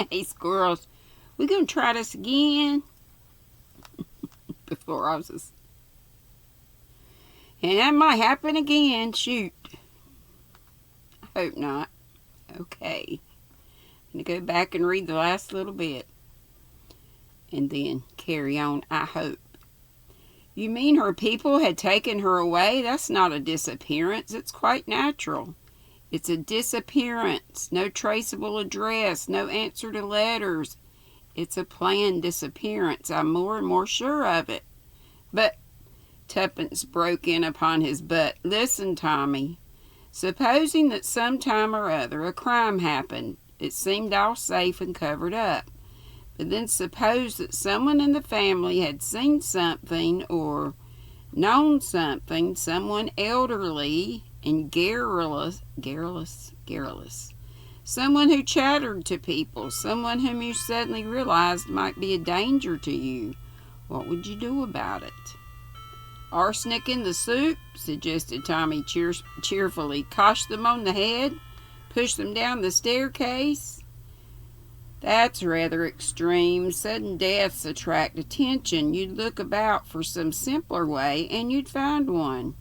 Hey, squirrels, we gonna try this again? Before I was, and that might happen again. Shoot. I hope not. Okay. I'm gonna go back and read the last little bit, and then carry on. I hope. You mean her people had taken her away? That's not a disappearance. It's quite natural. It's a disappearance. No traceable address. No answer to letters. It's a planned disappearance. I'm more and more sure of it. But Tuppence broke in upon his butt. Listen, Tommy. Supposing that some time or other a crime happened. It seemed all safe and covered up. But then suppose that someone in the family had seen something or known something, someone elderly and garrulous, someone who chattered to people, someone whom you suddenly realized might be a danger to you. What would you do about it? Arsenic in the soup, suggested Tommy cheerfully. Cosh them on the head? Push them down the staircase? That's rather extreme. Sudden deaths attract attention. You'd look about for some simpler way, and you'd find one.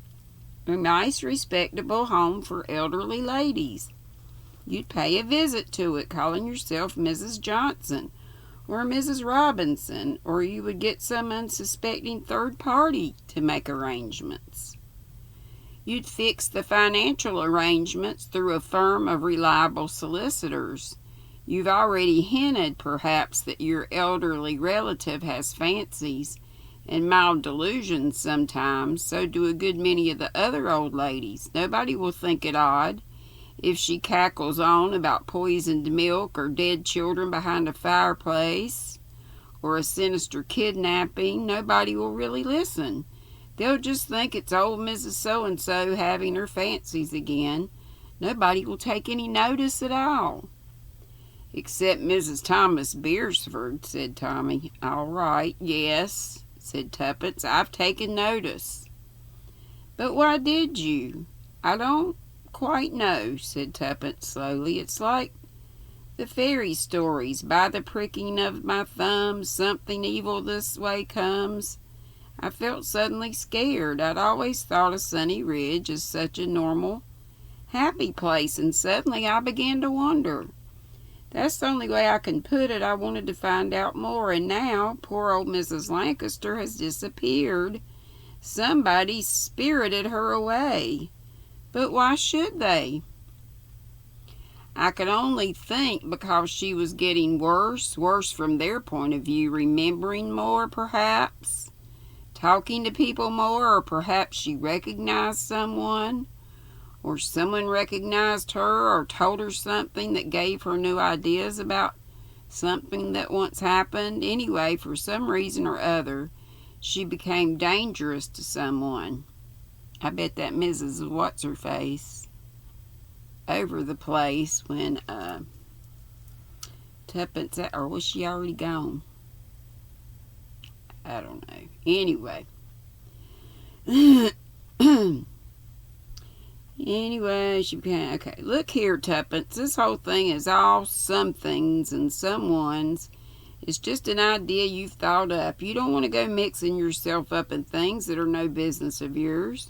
A nice, respectable home for elderly ladies. You'd pay a visit to it, calling yourself Mrs. Johnson or Mrs. Robinson, or you would get some unsuspecting third party to make arrangements. You'd fix the financial arrangements through a firm of reliable solicitors. You've already hinted, perhaps, that your elderly relative has fancies and mild delusions sometimes. So do a good many of the other old ladies. Nobody will think it odd if she cackles on about poisoned milk or dead children behind a fireplace or a sinister kidnapping. Nobody will really listen. They'll just think it's old Mrs. So-and-so having her fancies again. Nobody will take any notice at all. Except Mrs. Thomas Beresford, said Tommy. All right, yes, said Tuppence. I've taken notice. But why did you? I don't quite know, said Tuppence slowly. It's like the fairy stories. By the pricking of my thumb, something evil this way comes. I felt suddenly scared. I'd always thought of Sunny Ridge as such a normal, happy place, and suddenly I began to wonder. That's the only way I can put it. I wanted to find out more, and now poor old Mrs. Lancaster has disappeared. Somebody spirited her away. But why should they? I could only think because she was getting worse from their point of view, remembering more, perhaps, talking to people more, or perhaps she recognized someone, or someone recognized her or told her something that gave her new ideas about something that once happened. Anyway, for some reason or other, she became dangerous to someone. I bet that Mrs. What's-Her-Face over the place when Tuppence, or was she already gone? I don't know. Anyway. Anyway, she became, okay, look here, Tuppence, this whole thing is all somethings and someone's. It's just an idea you've thought up. You don't want to go mixing yourself up in things that are no business of yours.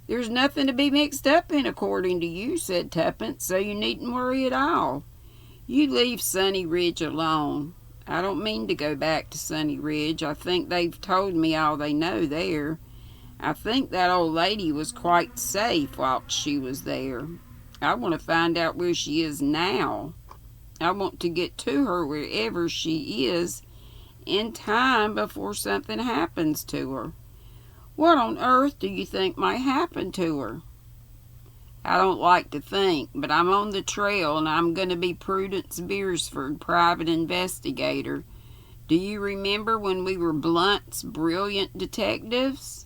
There's nothing to be mixed up in, according to you, said Tuppence, so you needn't worry at all. You leave Sunny Ridge alone. I don't mean to go back to Sunny Ridge. I think they've told me all they know there. I think that old lady was quite safe while she was there. I want to find out where she is now. I want to get to her wherever she is in time before something happens to her. What on earth do you think might happen to her? I don't like to think, but I'm on the trail and I'm going to be Prudence Beresford, private investigator. Do you remember when we were Blunt's brilliant detectives?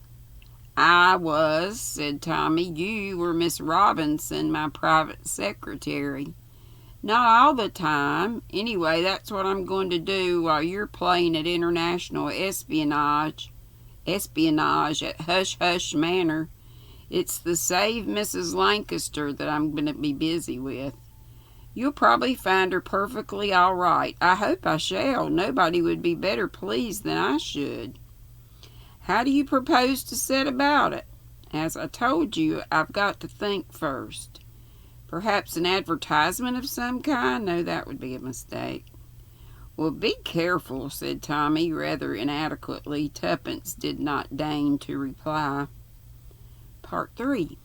I was, said Tommy. You were Miss Robinson, my private secretary. Not all the time. Anyway, that's what I'm going to do while you're playing at international espionage at Hush Hush Manor. It's the Save Mrs. Lancaster that I'm going to be busy with. You'll probably find her perfectly all right. I hope I shall. Nobody would be better pleased than I should. How do you propose to set about it? As I told you, I've got to think first. Perhaps an advertisement of some kind? No, that would be a mistake. Well, be careful, said Tommy, rather inadequately. Tuppence did not deign to reply. Part 3.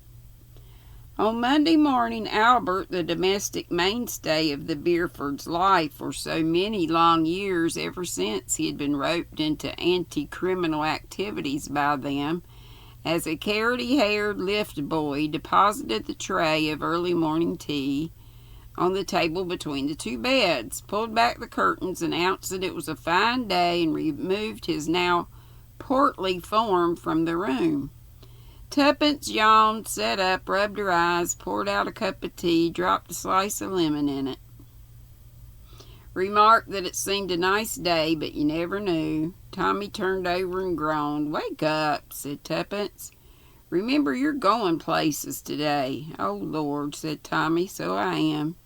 On Monday morning, Albert, the domestic mainstay of the Beerfords' life for so many long years, ever since he had been roped into anti-criminal activities by them, as a carroty-haired lift boy, deposited the tray of early morning tea on the table between the two beds, pulled back the curtains, announced that it was a fine day, and removed his now portly form from the room. Tuppence yawned, sat up, rubbed her eyes, poured out a cup of tea, dropped a slice of lemon in it. Remarked that it seemed a nice day, but you never knew. Tommy turned over and groaned. Wake up, said Tuppence. Remember, you're going places today. Oh, Lord, said Tommy, so I am.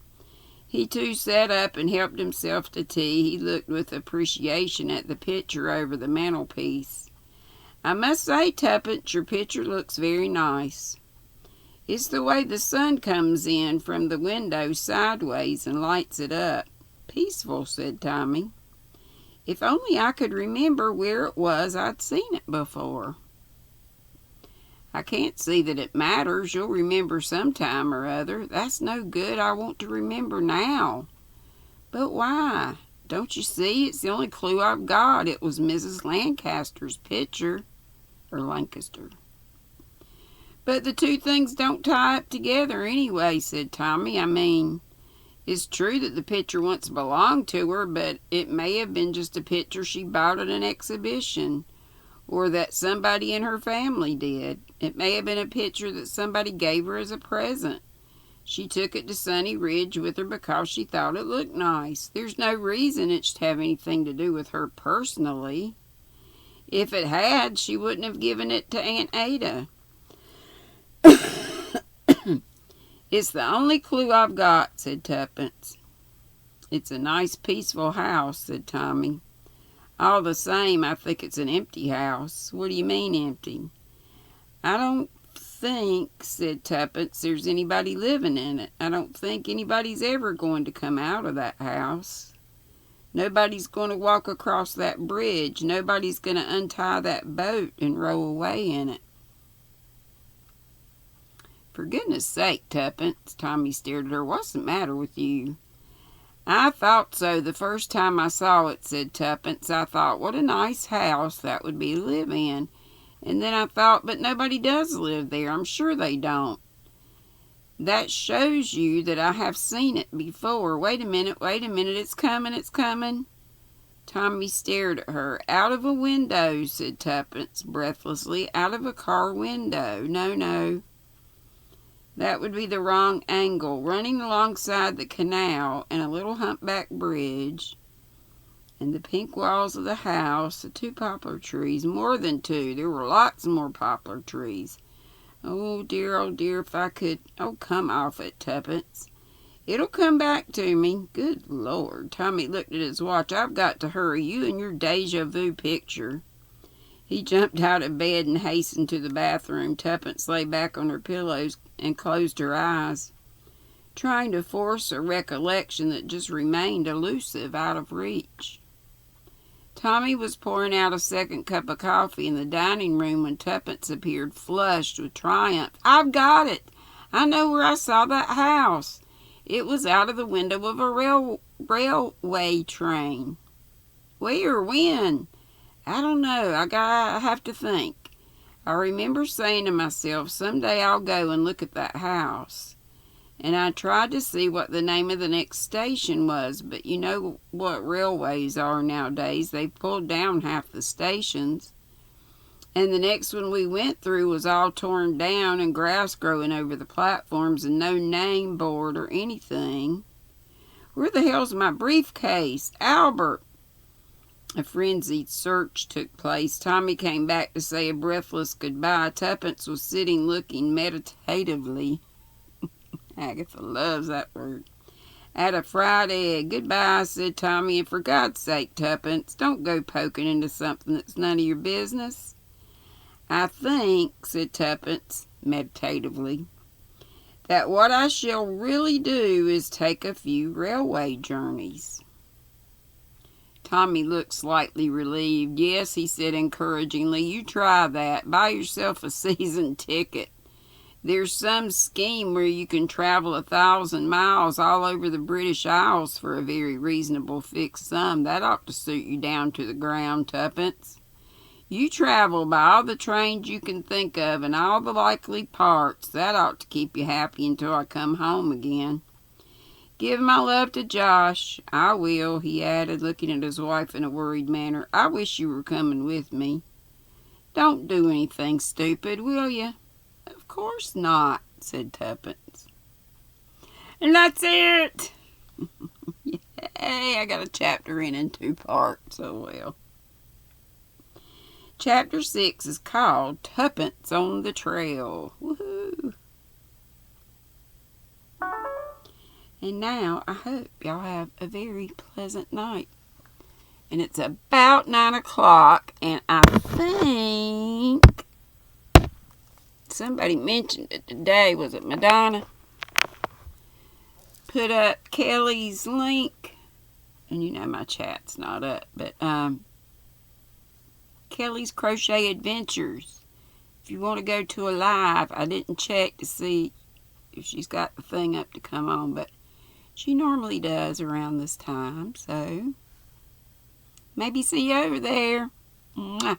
He too sat up and helped himself to tea. He looked with appreciation at the picture over the mantelpiece. I must say, Tuppence, your picture looks very nice. It's the way the sun comes in from the window sideways and lights it up. Peaceful, said Tommy. If only I could remember where it was I'd seen it before. I can't see that it matters. You'll remember sometime or other. That's no good. I want to remember now. But why? Don't you see? It's the only clue I've got. It was Mrs. Lancaster's picture. Or Lancaster. But the two things don't tie up together anyway, said Tommy. I mean, it's true that the picture once belonged to her, but it may have been just a picture she bought at an exhibition, or that somebody in her family did. It may have been a picture that somebody gave her as a present. She took it to Sunny Ridge with her because she thought it looked nice. There's no reason it should have anything to do with her personally. If it had, she wouldn't have given it to Aunt Ada. It's the only clue I've got, said Tuppence. It's a nice, peaceful house, said Tommy. All the same, I think it's an empty house. What do you mean, empty? I don't think, said Tuppence, there's anybody living in it. I don't think anybody's ever going to come out of that house. Nobody's going to walk across that bridge. Nobody's going to untie that boat and row away in it. For goodness sake, Tuppence, Tommy stared at her. What's the matter with you? I thought so the first time I saw it, said Tuppence. I thought, what a nice house that would be to live in. And then I thought, but nobody does live there. I'm sure they don't. That shows you that I have seen it before. Wait a minute, it's coming. Tommy stared at her. Out of a window, said Tuppence breathlessly. Out of a car window. No. That would be the wrong angle. Running alongside the canal and a little humpback bridge and the pink walls of the house, the two poplar trees, more than two. There were lots more poplar trees. Oh dear, if I could. Oh, come off it, Tuppence. It'll come back to me. Good Lord. Tommy looked at his watch. I've got to hurry. You and your deja vu picture. He jumped out of bed and hastened to the bathroom. Tuppence lay back on her pillows and closed her eyes, trying to force a recollection that just remained elusive, out of reach. Tommy was pouring out a second cup of coffee in the dining room when Tuppence appeared, flushed with triumph. I've got it! I know where I saw that house. It was out of the window of a railway train. Where? When? I don't know. I have to think. I remember saying to myself, someday I'll go and look at that house. And I tried to see what the name of the next station was, but you know what railways are nowadays. They've pulled down half the stations. And the next one we went through was all torn down and grass growing over the platforms and no name board or anything. Where the hell's my briefcase? Albert! A frenzied search took place. Tommy came back to say a breathless goodbye. Tuppence was sitting looking meditatively. Agatha loves that word. At a fried egg. Goodbye, said Tommy, and for God's sake, Tuppence, don't go poking into something that's none of your business. I think, said Tuppence, meditatively, that what I shall really do is take a few railway journeys. Tommy looked slightly relieved. Yes, he said encouragingly, you try that. Buy yourself a season ticket. There's some scheme where you can travel 1,000 miles all over the British Isles for a very reasonable fixed sum. That ought to suit you down to the ground, Tuppence. You travel by all the trains you can think of and all the likely parts. That ought to keep you happy until I come home again. Give my love to Josh. I will, he added, looking at his wife in a worried manner. I wish you were coming with me. Don't do anything stupid, will you? Of course not, said Tuppence. And that's it. Yay, I got a chapter in 2 parts. Oh well. Chapter 6 is called Tuppence on the Trail. Woohoo! And now I hope y'all have a very pleasant night. And it's about 9 o'clock, and I think somebody mentioned it today. Was it Madonna? Put up Kelly's link. And you know my chat's not up, but Kelly's Crochet Adventures. If you want to go to a live, I didn't check to see if she's got the thing up to come on, but she normally does around this time, so maybe see you over there. Mwah.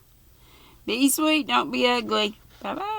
Be sweet, don't be ugly. Bye-bye.